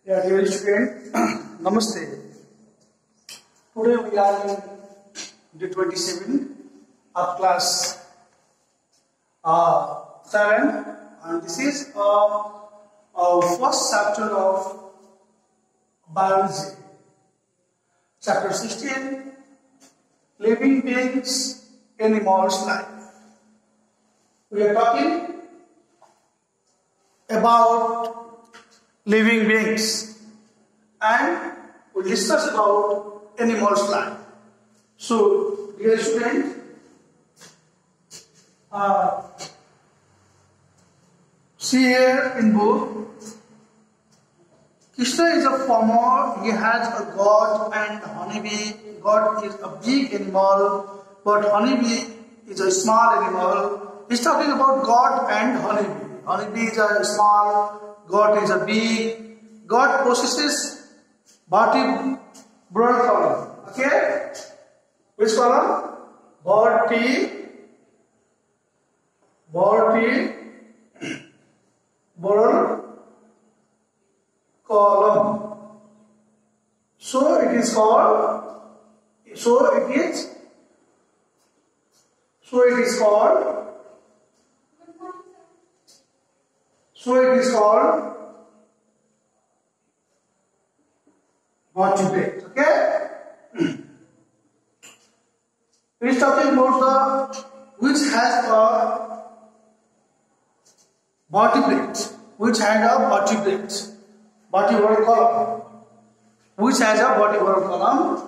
Yeah, dear student, Namaste. Today we are in day 27 of class 7, and this is our first chapter of biology. Chapter 16, living beings, animals' life. We are talking about living beings and we discuss about animals' life. So, dear student, see here in book, Krishna is a farmer, he has a goat and honeybee. Goat is a big animal, but honeybee is a small animal. He's talking about goat and honeybee. Honeybee is a small, goat is a big. Goat possesses vertebral column. Okay? Which column? Vertebral column. So it is called vertebrate. Okay? We are talking about the which has a vertebrate, vertebral column, which has a vertebral column.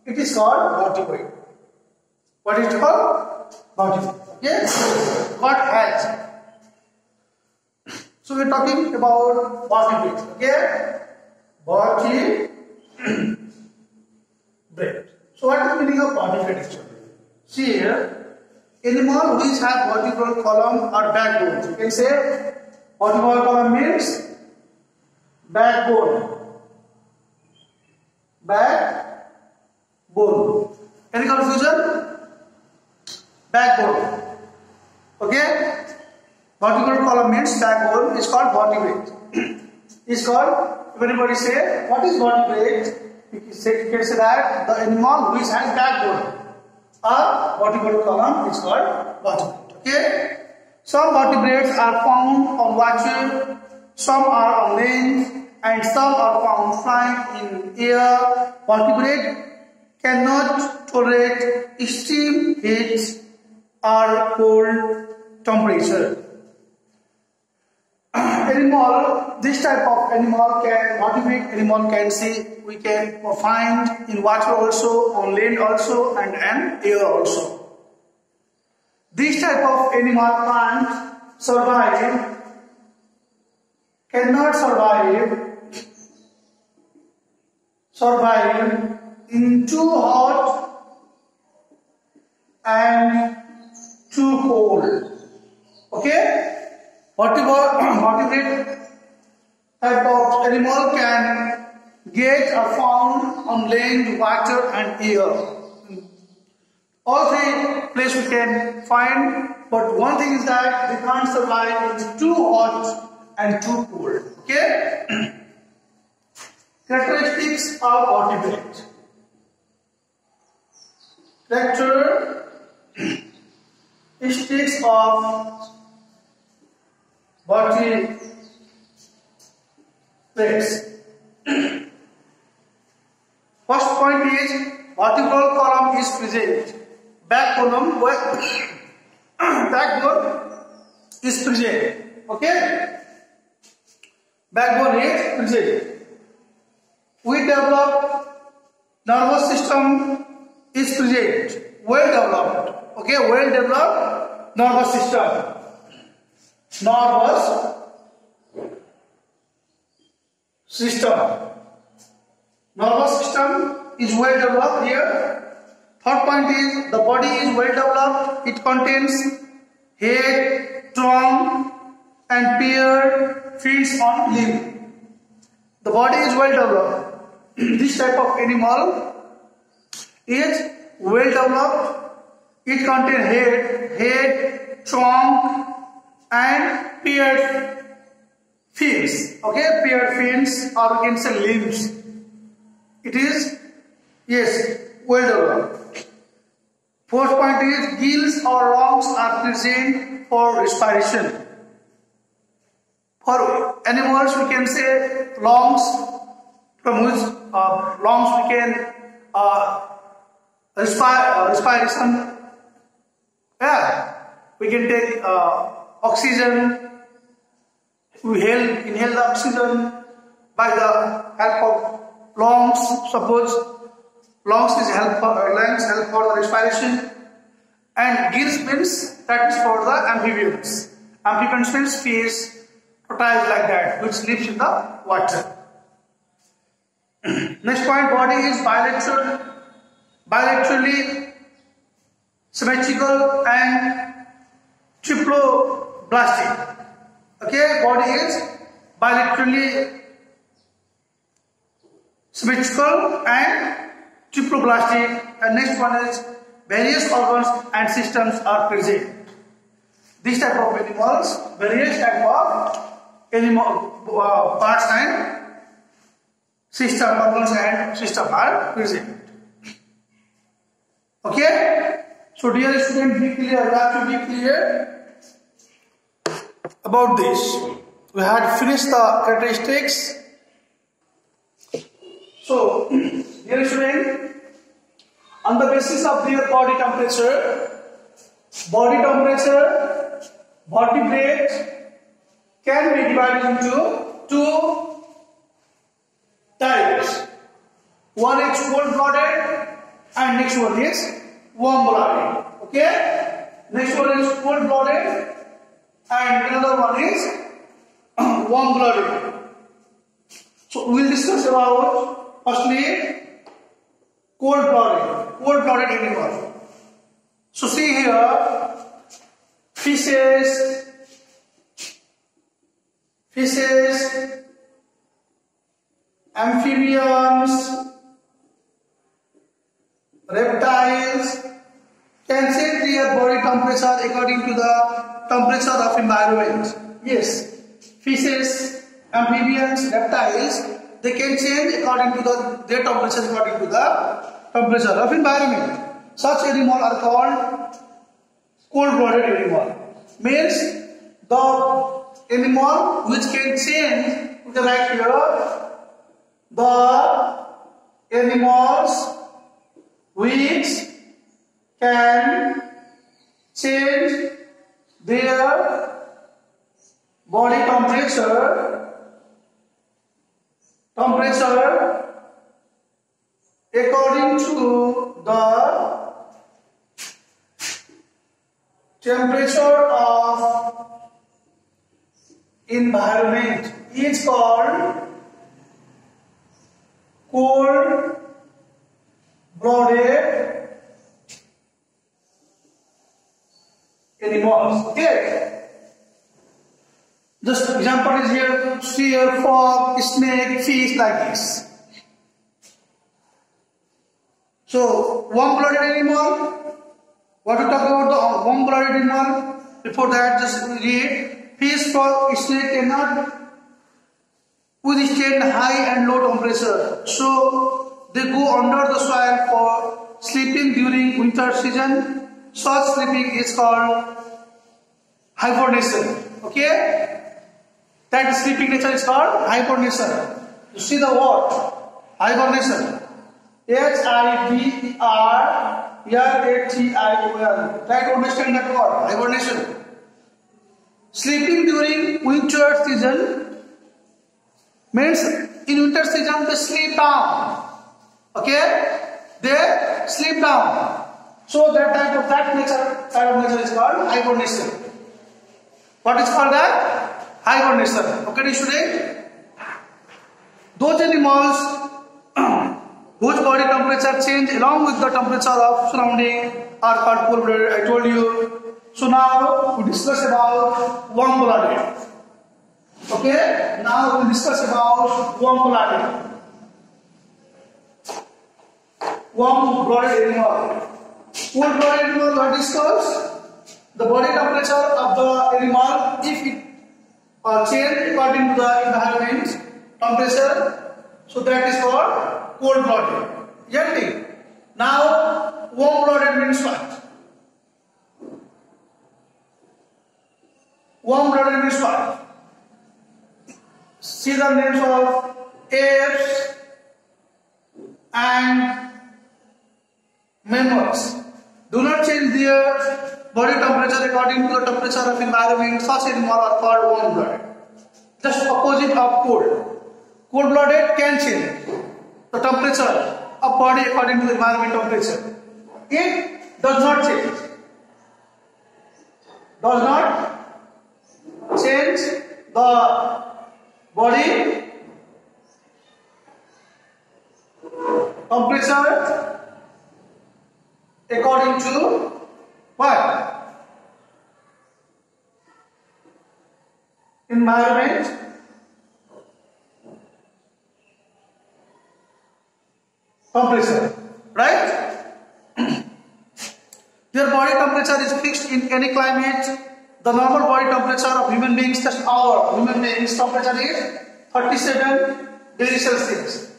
It is called vertebrate. What is it called? Vertebrate. Okay? What has? So we are talking about vertebrate. Okay? Vertebrate. So what is the meaning of vertebrate actually? See here, animal which have vertebral column or backbone. You can say vertebral column means backbone. Any confusion? Backbone. Okay? Vertebral column means backbone is called vertebrate. Is called, if anybody say, what is vertebrate? You can say that the animal which has backbone or vertebral column is called vertebrate. Okay? Some vertebrates are found on water, some are on land, and some are found flying in air. Vertebrate cannot tolerate extreme heat or cold temperature. This type of vertebrate animal can see, we can find in water also, on land also, and air also. This type of animal cannot survive in too hot and too cold. Okay? Vertebrate type of animal can get or found on land, water and air. All three places we can find, but one thing is that they can't survive in too hot and too cold. Okay? Characteristics of vertebrate. Characteristics of vertebrates. First point is vertebral column is present. Backbone is present. Okay? Backbone is present. We developed nervous system is present. Well developed. Okay? Well developed nervous system. Nervous system is well developed here. Third point is the body is well developed. It contains head, trunk, and pair feet on limb. The body is well developed. This type of animal is well developed. It contains head, trunk, and paired fins. Okay, paired fins, or we can say limbs. It is, yes, well developed. Fourth point is gills or lungs are present for respiration. For animals, we can say lungs, from which lungs we can respiration. Yeah, we can take oxygen. We inhale the oxygen by the help of lungs. Suppose lungs help for the respiration, and gills means that is for the amphibians. Amphibians means fish, tortoise like that, which lives in the water. Next point, body is bilaterally symmetrical and triploblastic. Okay, body is bilaterally symmetrical and triploblastic. And next one is various organs and systems are present. This type of animals, various type of animal parts and organs and system are present. Okay, so dear student, be clear. You have to be clear about this. We had finished the characteristics. So, dear student, on the basis of their body temperature, vertebrates can be divided into two types. One is cold-blooded and next one is warm-blooded. Okay? Next one is cold-blooded and another one is warm-blooded. So we will discuss about firstly cold-blooded animal. So see here, fishes, amphibians, reptiles can set their body temperature according to the temperature of environment. Yes, fishes, amphibians, reptiles, they can change according to their temperature according to the temperature of environment. Such animals are called cold-blooded animal. Means the animal which can change, we can write here, the animals which can change their body temperature according to the temperature of environment is called cold-blooded animals. Okay. Just example is here, see here, frog, snake, fish, like this. So, warm-blooded animal. What to talk about the warm-blooded animal? Before that, just read. Fish, frog, snake cannot withstand high and low temperature. So, they go under the soil for sleeping during winter season. Such sleeping is called hibernation. Okay? That sleeping nature is called hibernation. You see the word hibernation. Hibernation. Try to understand that word hibernation. Sleeping during winter season means in winter season they sleep down. Okay, they sleep down. So that type of nature is called hibernation. What is called that? Hibernation. Okay, student. Those animals whose body temperature change along with the temperature of surrounding are called cold-blooded. I told you. So now we discuss about warm-blooded. Okay. Now we will discuss about warm-blooded. Warm-blooded animal. Cold-blooded animal we discuss the body temperature of the animal if it change according to the environment temperature. So that is called cold-blooded. Isn't it? Now, warm-blooded means what? Warm-blooded means what? See the names of apes and mammals. Do not change their body temperature according to the temperature of environment. Such animals are called warm-blooded. Just opposite of cold. Cold-blooded can change the temperature of body according to the environment temperature. It does not change. Does not change the body temperature according to what? Environment temperature, right? Their body temperature is fixed in any climate. The normal body temperature of human beings, just our human beings temperature is 37 degrees Celsius.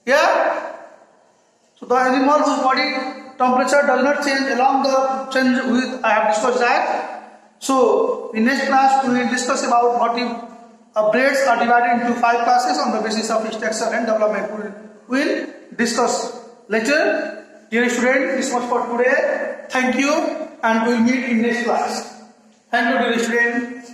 Yeah? So the animal whose body temperature does not change along the change with, I have discussed that. So in next class we will discuss about vertebrates are divided into 5 classes on the basis of structure and development. We will discuss later. Dear students, this much for today. Thank you, and we will meet in next class. Thank you, dear students.